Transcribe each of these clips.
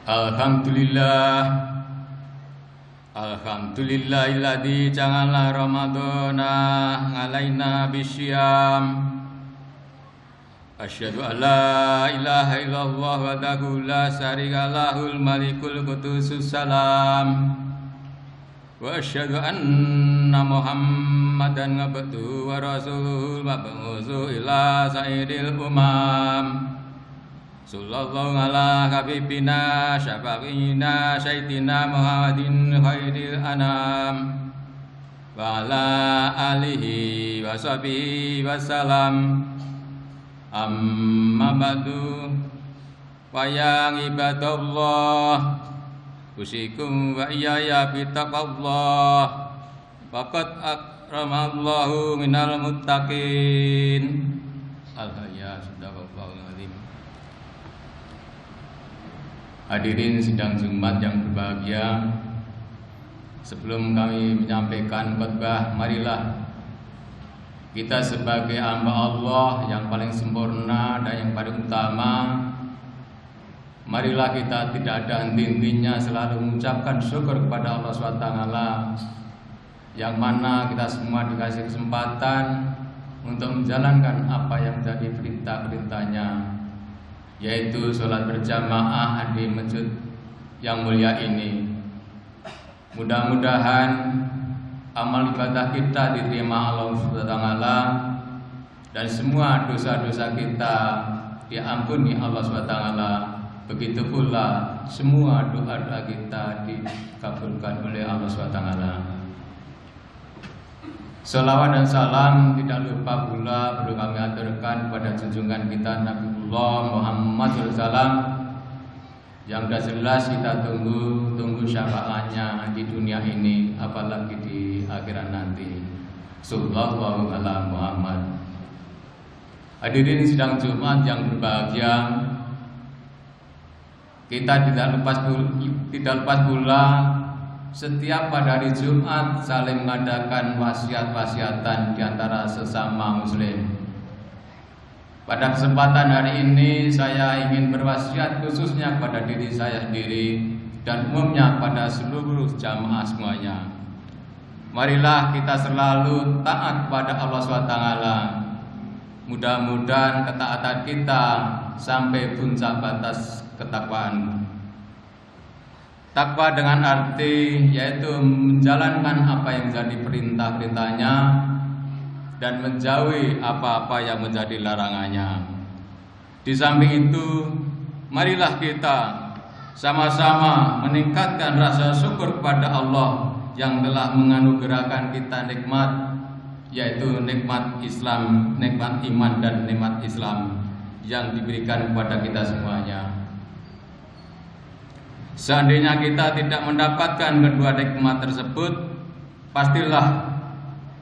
Alhamdulillah, Alhamdulillahilladzi ja'ala Ramadhana alaina bisyam. Asyhadu an la ilaha illallah wahdahu la syarika lahul malikul qudusus salam. Wa asyhadu anna Muhammadan abduhu wa rasuluhul mab'utsu ila sayyidil umam. Sallallahu ala habibina syafi'ina sayyidina Muhammadin khairil anam wa ala alihi wa sahbihi wassalam. Amma ba'du, wa ya ibadallah, usikum wa iyaya bitaqallah, faqad akramallahu minal muttaqin. Al-hayya sadaqallahul azim. Hadirin sidang Jumat yang berbahagia, sebelum kami menyampaikan khotbah, marilah kita sebagai hamba Allah yang paling sempurna dan yang paling utama, marilah kita tidak ada henti-hentinya selalu mengucapkan syukur kepada Allah SWT, yang mana kita semua dikasih kesempatan untuk menjalankan apa yang menjadi perintah-perintahnya, yaitu sholat berjamaah di masjid yang mulia ini. Mudah-mudahan amal ibadah kita diterima Allah SWT dan semua dosa-dosa kita diampuni Allah SWT. Begitu pula semua doa-doa kita dikabulkan oleh Allah SWT. Salawat dan salam tidak lupa pula perlu kami aturkan kepada junjungan kita Nabiullah Muhammad SAW, yang sudah jelas kita tunggu syafaatnya di dunia ini, apalagi di akhirat nanti. Sallallahu ala Muhammad. Hadirin sidang Jumat yang berbahagia, kita tidak lepas pula setiap pada hari Jumat saling mengadakan wasiat-wasiatan di antara sesama muslim. Pada kesempatan hari ini saya ingin berwasiat khususnya kepada diri saya sendiri dan umumnya pada seluruh jamaah semuanya. Marilah kita selalu taat kepada Allah SWT. Mudah-mudahan ketaatan kita sampai puncak batas ketakwaan. Takwa dengan arti yaitu menjalankan apa yang menjadi perintah-perintahnya dan menjauhi apa-apa yang menjadi larangannya. Di samping itu, marilah kita sama-sama meningkatkan rasa syukur kepada Allah yang telah menganugerahkan kita nikmat, yaitu nikmat Islam, nikmat iman dan nikmat Islam yang diberikan kepada kita semuanya. Seandainya kita tidak mendapatkan kedua nikmat tersebut, pastilah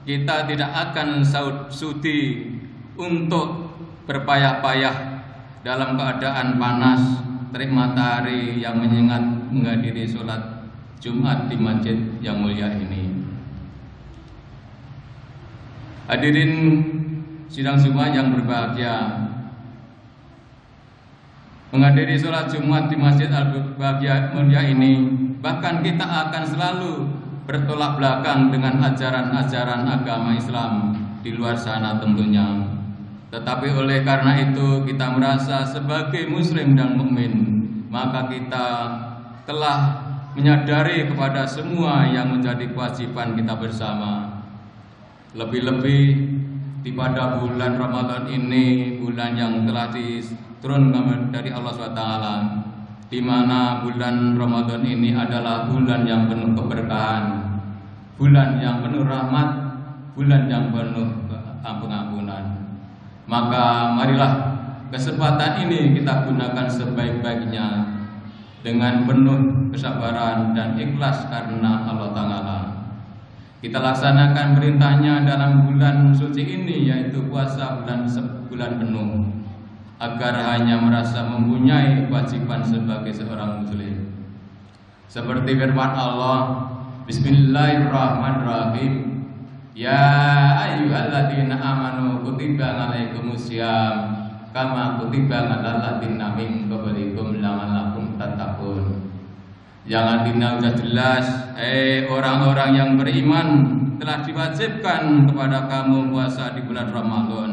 kita tidak akan sudi untuk berpayah-payah dalam keadaan panas terik matahari yang menyengat menghadiri sholat Jumat di masjid yang mulia ini. Hadirin sidang Jumat yang berbahagia, menghadiri sholat Jumat di Masjid Al-Bahagia mulia ini, bahkan kita akan selalu bertolak belakang dengan ajaran-ajaran agama Islam di luar sana tentunya. Tetapi oleh karena itu kita merasa sebagai muslim dan mukmin, maka kita telah menyadari kepada semua yang menjadi kewajiban kita bersama. Lebih-lebih di pada bulan Ramadan ini, bulan yang telah diturunkan dari Allah SWT, di mana bulan Ramadan ini adalah bulan yang penuh keberkahan, bulan yang penuh rahmat, bulan yang penuh pengampunan. Maka marilah kesempatan ini kita gunakan sebaik-baiknya dengan penuh kesabaran dan ikhlas karena Allah Ta'ala. Kita laksanakan perintahnya dalam bulan suci ini, yaitu puasa bulan penuh, agar hanya merasa mempunyai kewajiban sebagai seorang muslim. Seperti firman Allah, Bismillahirrahmanirrahim. Ya ayyuhalladzina amanu kutiba alaikumusiyam kama kutiba alal ladzina min qablikum la'allakum tattaqun. Yang artinya sudah jelas, orang-orang yang beriman telah diwajibkan kepada kamu puasa di bulan Ramadan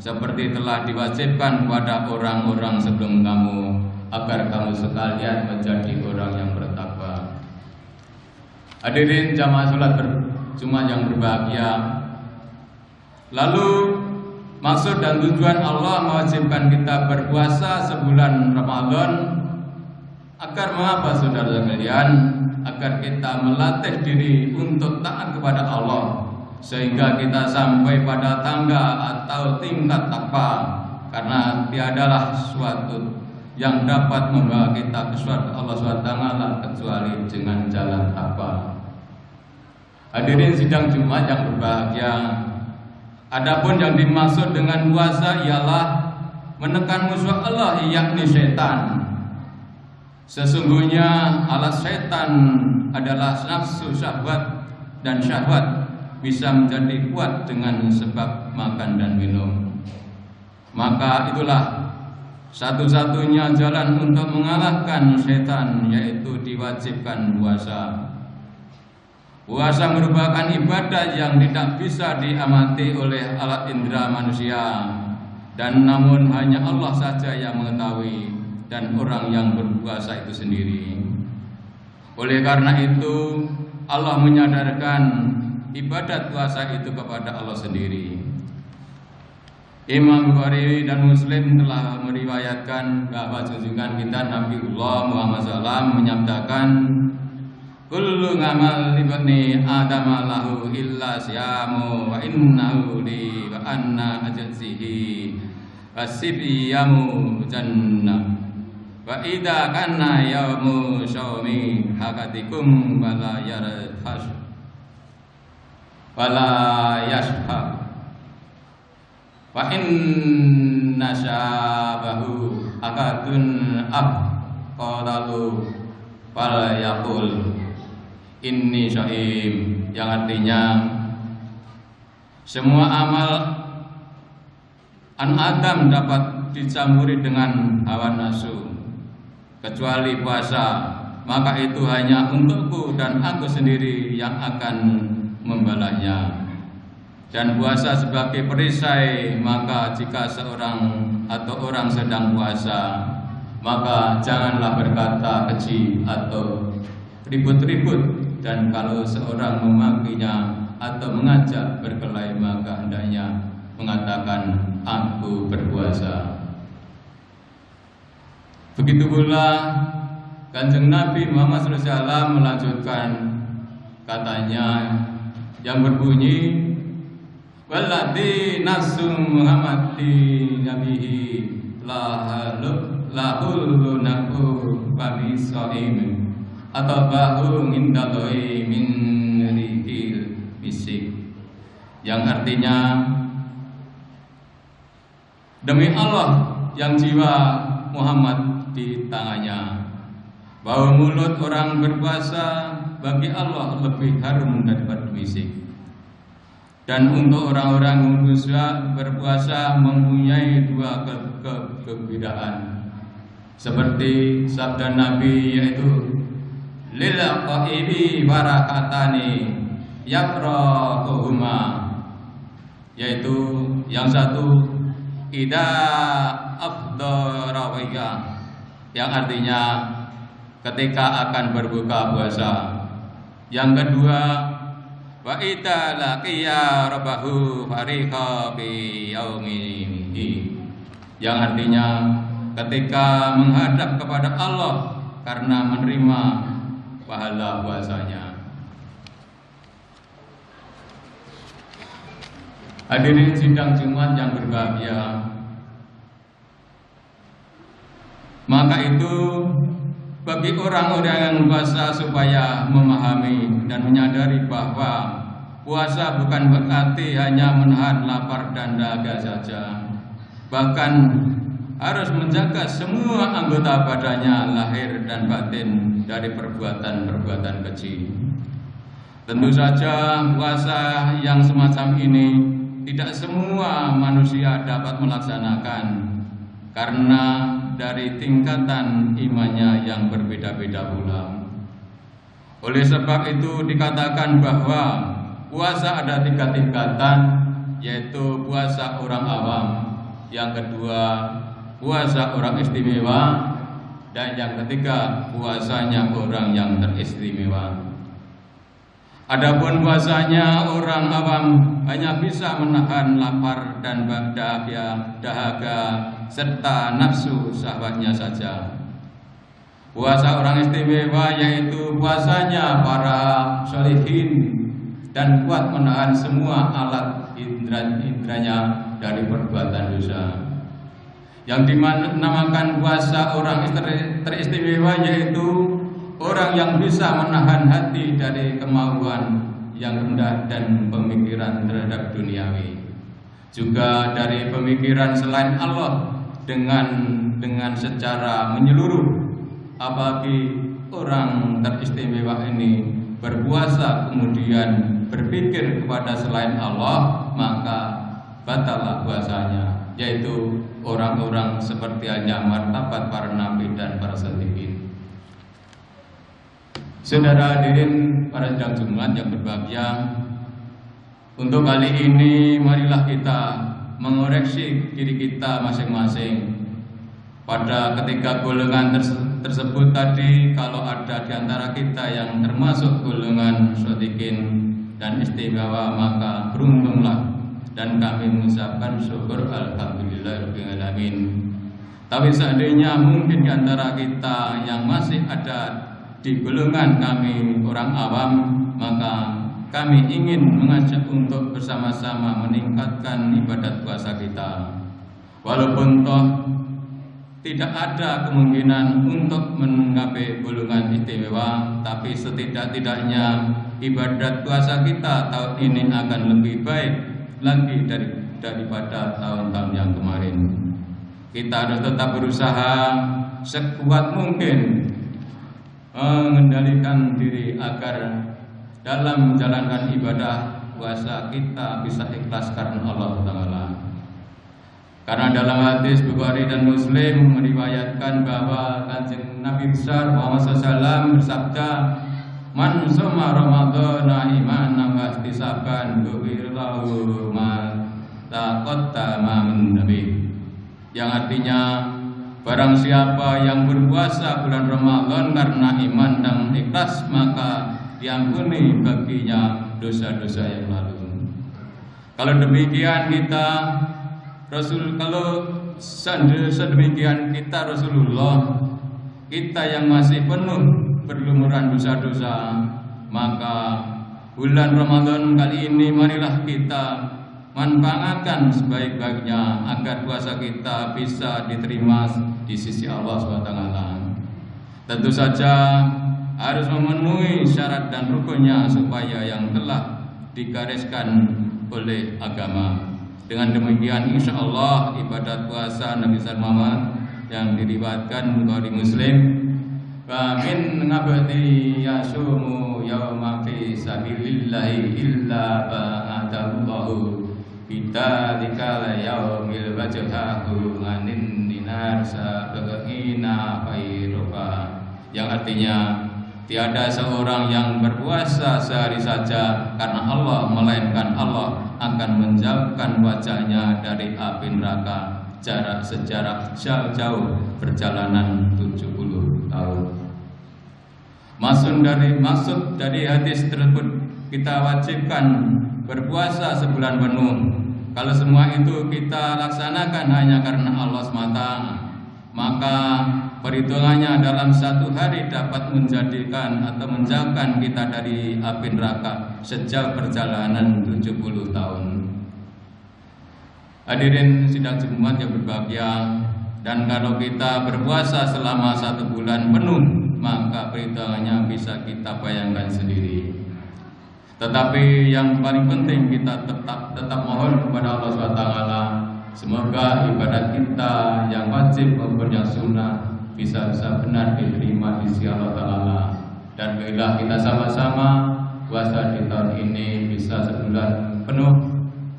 seperti telah diwajibkan kepada orang-orang sebelum kamu, agar kamu sekalian menjadi orang yang bertakwa. Hadirin jamaah salat Jumat yang berbahagia. Lalu maksud dan tujuan Allah mewajibkan kita berpuasa sebulan Ramadan agar mengapa saudara sekalian? Agar kita melatih diri untuk taat kepada Allah, sehingga kita sampai pada tangga atau tingkat takwa. Karena tiadalah suatu yang dapat membawa kita ke surga Allah SWT kecuali dengan jalan takwa. Hadirin sidang Jumat yang berbahagia. Adapun yang dimaksud dengan puasa ialah menekan musuh Allah, yakni setan. Sesungguhnya alat setan adalah nafsu syahwat, dan syahwat bisa menjadi kuat dengan sebab makan dan minum. Maka itulah satu-satunya jalan untuk mengalahkan setan, yaitu diwajibkan puasa. Puasa merupakan ibadah yang tidak bisa diamati oleh alat indera manusia, dan namun hanya Allah saja yang mengetahui, dan orang yang berpuasa itu sendiri. Oleh karena itu Allah menyadarkan ibadat puasa itu kepada Allah sendiri. Imam Bukhari dan Muslim telah meriwayatkan bahwa junjungan kita Nabiullah Muhammad SAW menyabdakan, kullu ngamal ibni Adam lahu illa siyamu wa innahu li wa anna ajzihi wasibiyamu jannah. Wa idza kana yaumu syaumi hakatikum wala yarhash wala yashhab wa inna syabahu akadun qalalu wala yaqul inni syaim, yang artinya semua amal Adam dapat dicampuri dengan hawa nafsu kecuali puasa, maka itu hanya untukku dan aku sendiri yang akan membalanya. Dan puasa sebagai perisai, maka jika seorang atau orang sedang puasa, maka janganlah berkata keji atau ribut-ribut, dan kalau seorang memakinya atau mengajak berkelahi, maka hendaknya mengatakan aku berpuasa. Begitu pula Kanjeng Nabi Muhammad SAW melanjutkan, katanya yang berbunyi, walladzi nafsu Muhammadin nabihi lahul naku bami shaim atau bahu mindallahi min rihil misik, yang artinya demi Allah yang jiwa Muhammad di tangannya, bahwa mulut orang berpuasa bagi Allah lebih harum daripada misik. Dan untuk orang-orang yang berpuasa mempunyai dua kebedaan, seperti sabda Nabi, yaitu lil qaibi barakatani yakrahuhuma, yaitu yang satu ida afdarawiyah, yang artinya ketika akan berbuka puasa. Yang kedua, wa idza laqiya rabbahu fariqa bi yaumihi, yang artinya ketika menghadap kepada Allah karena menerima pahala puasanya. Hadirin sidang Jumat yang berbahagia, maka itu bagi orang-orang yang puasa supaya memahami dan menyadari bahwa puasa bukan berarti hanya menahan lapar dan dahaga saja, bahkan harus menjaga semua anggota badannya lahir dan batin dari perbuatan-perbuatan keji. Tentu saja puasa yang semacam ini tidak semua manusia dapat melaksanakan karena dari tingkatan imannya yang berbeda-beda pula. Oleh sebab itu dikatakan bahwa puasa ada 3 tingkatan, yaitu puasa orang awam, yang kedua puasa orang istimewa, dan yang ketiga puasanya orang yang teristimewa. Adapun puasanya orang awam hanya bisa menahan lapar dan dahaga serta nafsu syahwatnya saja. Puasa orang istimewa yaitu puasanya para sholihin dan kuat menahan semua alat indranya dari perbuatan dosa. Yang dinamakan puasa orang teristimewa yaitu orang yang bisa menahan hati dari kemauan yang rendah dan pemikiran terhadap duniawi, juga dari pemikiran selain Allah dengan secara menyeluruh. Apabagi orang teristimewa ini berpuasa kemudian berpikir kepada selain Allah, maka batallah puasanya, yaitu orang-orang seperti hanya martabat para nabi dan para siddiqin. Saudara hadirin para sidang Jumat yang berbahagia, untuk kali ini marilah kita mengoreksi diri kita masing-masing. Pada ketiga golongan tersebut tadi, kalau ada di antara kita yang termasuk golongan shodikin dan istimewa, maka beruntunglah dan kami mengucapkan syukur alhamdulillahirobbilalamin. Tapi seandainya mungkin di antara kita yang masih ada di golongan kami orang awam, maka kami ingin mengajak untuk bersama-sama meningkatkan ibadat puasa kita. Walaupun toh tidak ada kemungkinan untuk menggapai golongan istimewa, tapi setidak-tidaknya ibadat puasa kita tahun ini akan lebih baik lagi daripada tahun-tahun yang kemarin. Kita harus tetap berusaha sekuat mungkin mengendalikan diri agar dalam menjalankan ibadah puasa kita bisa ikhlas karena Allah Ta'ala. Karena dalam hadis Bukhari dan Muslim meriwayatkan bahwa Kanjeng Nabi besar Muhammad SAW bersabda, "Man shoma Ramadhana imanan wa ihtisaban ghufira lahu ma taqaddama min dhanbi." Yang artinya, barang siapa yang berpuasa bulan Ramadan karena iman dan ikhlas, maka diampuni baginya dosa-dosa yang lalu. Kalau demikian sedemikian kita Rasulullah, kita yang masih penuh berlumuran dosa-dosa, maka bulan Ramadan kali ini marilah kita manfaatkan sebaik-baiknya agar puasa kita bisa diterima di sisi Allah SWT. Tentu saja harus memenuhi syarat dan rukunnya supaya yang telah digariskan oleh agama. Dengan demikian insya Allah ibadat puasa Nabi Muhammad yang diriwayatkan Bukhari Muslim, wa min ngabati yasumu yawma fi sabilillahi illa ba'adallahu bidzalika yaumil wajhahu anin dinar sabaqina khairuka. Yang artinya, tiada seorang yang berpuasa sehari saja karena Allah, melainkan Allah akan menjauhkan wajahnya dari api neraka sejarak jauh perjalanan 70 tahun. Maksud dari hadis tersebut, kita wajibkan berpuasa sebulan penuh. Kalau semua itu kita laksanakan hanya karena Allah semata, maka perhitungannya dalam satu hari dapat menjadikan atau menjauhkan kita dari api neraka sejauh perjalanan 70 tahun. Hadirin sidang Jumat yang berbahagia, dan kalau kita berpuasa selama 1 bulan penuh, maka perhitungannya bisa kita bayangkan sendiri. Tetapi yang paling penting kita tetap mohon kepada Allah SWT, semoga ibadat kita yang wajib maupun yang sunnah bisa benar diterima di sisi Allah Ta'ala. Dan bila kita sama-sama puasa di tahun ini bisa sebulan penuh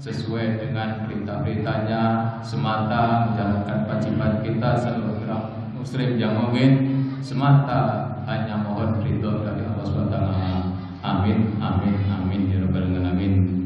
sesuai dengan perintah-perintahnya, semata menjalankan kewajiban kita sebagai orang muslim yang mukmin, semata hanya mohon ridho dari Allah Allah SWT. Amin, amin, amin ya rabbal alamin.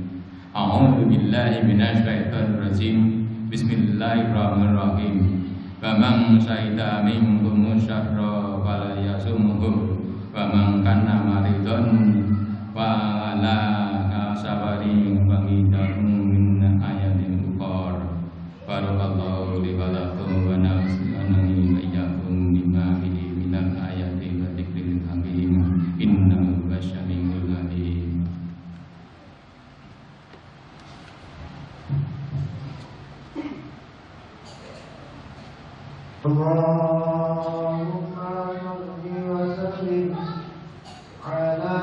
A'udzu billahi minasyaitonir rajim. Bismillahirrahmanirrahim. Faman syahida minkum syahra fala yasumhu wa man kana maridun wa ala sabarin faqidahum min ayatin ukhra. Barakallahu li wa lakum wa nafsani wa iyyakum bima fihi minal ayati wa dzikril hakim. Innahu hasyamiul alim. Allahumma shalli wa sallim ala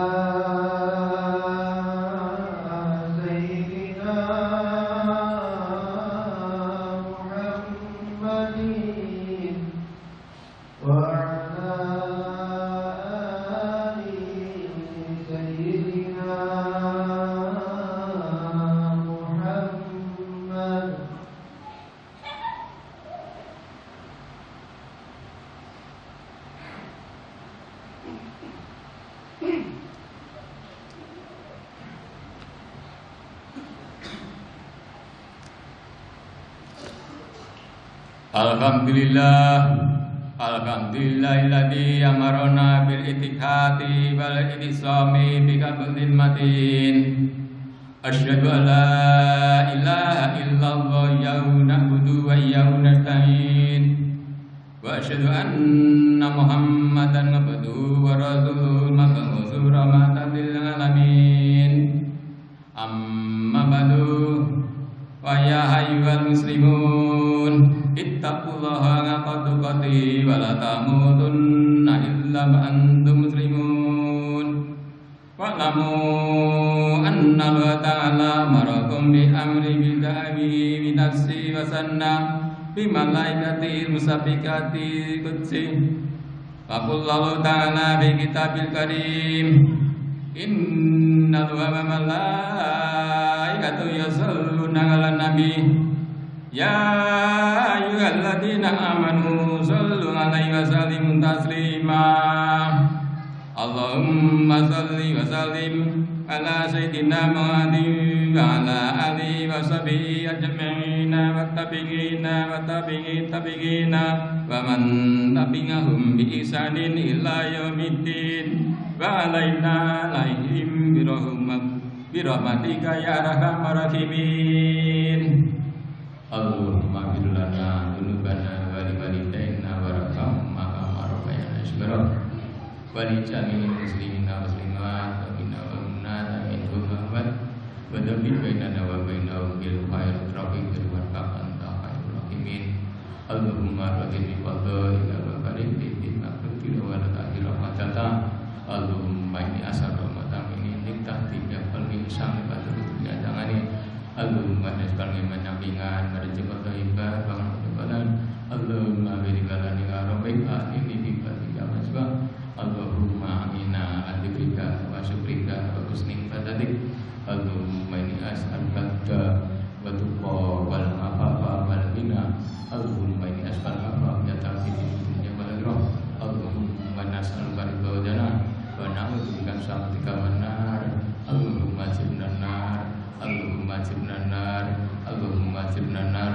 sayyidina Muhammadin wa ala ali sayyidina Muhammad. Alhamdulillahilladzi amarna bil itikadi wal itisami bi qabdil matin. Asyhadu an la ilaha illallah wa na'budu wa nasta'in. Wa asyhadu anna Muhammadan abduhu wa rasuluhu mab'utsu rahmatan lil alamin. Amma ba'du. Wa ya ayyuhal muslimun ittaqullaha haqqa tuqatih wa la tamutunna illa wa antum muslimun. Wa'lamu anna Allah ta'ala marakum bi amri bida'i bi nafsi wa sanna bi malaikati musabbiqati qudsi. Wa qullahu ta'ala bi kitabil karim. Inna Allaha wa malaikatahu yusholluna 'alan nabi. Ya ayyuhalladzina amanu shollu 'alaihi wa sallimu taslima. Allahumma sholli wa sallim ala sayyidina Muhammadin wa ala alihi wa sahbihi ajma'in wa tabi'ina wa man tabi'ahum bi ihsanin ila yaumiddin wa alaina alaihim birahmatika ya arhamar rahimin. Allahumma ighfir lana dzunubana wa li walidaina warhamhuma kama rabbayana shaghira wa li jami'il muslimina wa muslimat wa minna wa minna minhum wa dabbir bainana wa bainahum bil khair rafiq wa anta khairur rahimin. Allahumma radhi bi fadlika wa karim bi rahmatika wa la ta'khir rahmataka. Allahumma inni as'aluka rahmatan min indika tiga qalbi sang pada dunia jangani. Allahumma nas'aluka menampingan merejeki thayyibah wa rahmatan. Allahumma birikalani rabbika ini bi fadlika masba. Allahumma inna adzika wa syukrika wa husni ibadatik. Allahumma inni as'aluka wa tuqa wal afafa wal ghina. Allahumma inni as'aluka ya ta'ala dunya wal akhirah. Allahumma nas'aluka ridha jannah wa na'udzubika min sakhatika wan nar. Allahumma jibnan nar. Allahumma jibnan nar. Allahumma jibnan nar.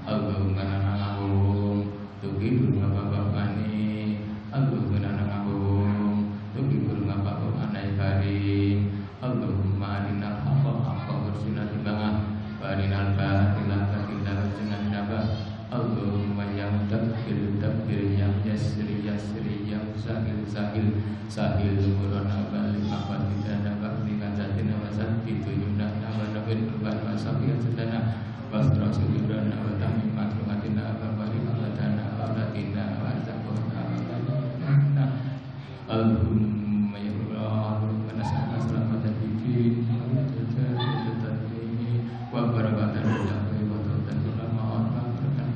Allahumma na'awum tughibul mababani. Allahumma na'awum tughibul mababani karim. Allahumma arinal haqqa haqqa warzuqna ittiba'ah wa arinal batila batila warzuqna ijtinabah. Allahumma ya mudabbir dabbir ya yassir yassir ya sahil sahil sahil umurana balik apa tidak balik kajatina wasat pituyuna wa nabil ban wasabiya sedana wastra sudana wa tamim makrumatina wa balik aladana wa latina wa zakona wa Allahumma ya Allah nas'aluka salamatan fid din wa barakatan fil akhirati wa tawfiqan wa rahmatan.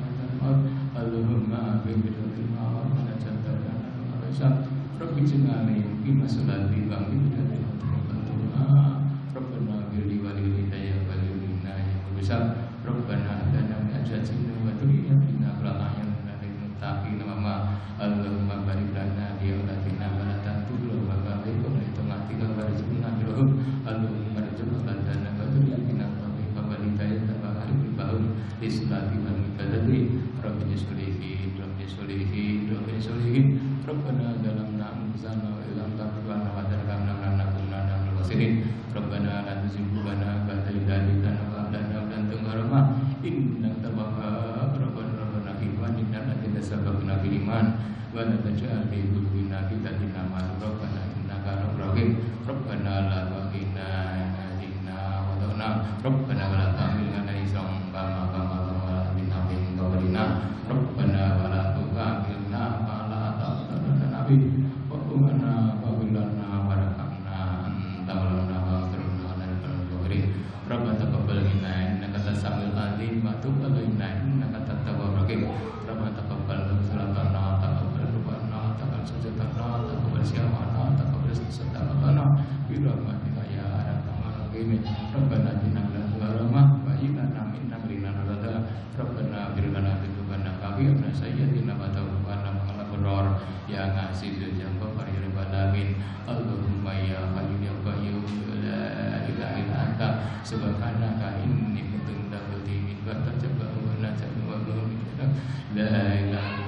Allahumma bi'idhatil ma'ad wa najatan wa rasyad. Rabbi jinani bima salati wa bi'idhatil ma'ad. Rabbana ghfirli wa li hidayah wa li inayah wa bisab. Rabbana lana min azwajina wa dhurriyyatina qurrata a'yun lil muttaqin wa ma. Allahumma barik lana fi awladina wa la tadurru wa barik lana salati wal ibadati rabbana sholihin rabbana zalamna anfusana wa illam taghfir lana wa tarhamna lanakunanna minal khasirin rabbana la tuzigh qulubana ba'da idh hadaytana wa hab lana min ladunka rahmah innaka antal wahhab rabbana ighfir lana wa sabaqna bil iman wa la taj'al fi qulubina ghillan rabbana innaka ra'ufur rahim rabbana la tu'akhidhna in nasina wa akhtana rabbana wa la tahmilna isran kama hamalna min qablina rabbana wa la tuhammilna ma la taqdir lana bihi rabbana faghfir lana warhamna anta maulana faghfirna lana rabbana taqabbal minna innaka antas samiul alim wa tub alaina innaka antat tawwabur rahim rabbana taqabbal salatana taqabbal rukana taqabbal sujudana taqabbal siyamana taqabbal sadaqatana bi rahmatika ya arhamar rahimin rabbana atina min ladunka rahmah wa inna min amrina rashada rabbana fir lana dzunubana kami abna sayyiatina wa tawaffana ma'al abrar ya ngasizul jabbar ya rabbal alamin allahumma ya hayyu ya qayyum la ilaha illa anta subhanaka inni kuntu minadh-dhalimin wa tajabbaru wa najmu wa la ilaha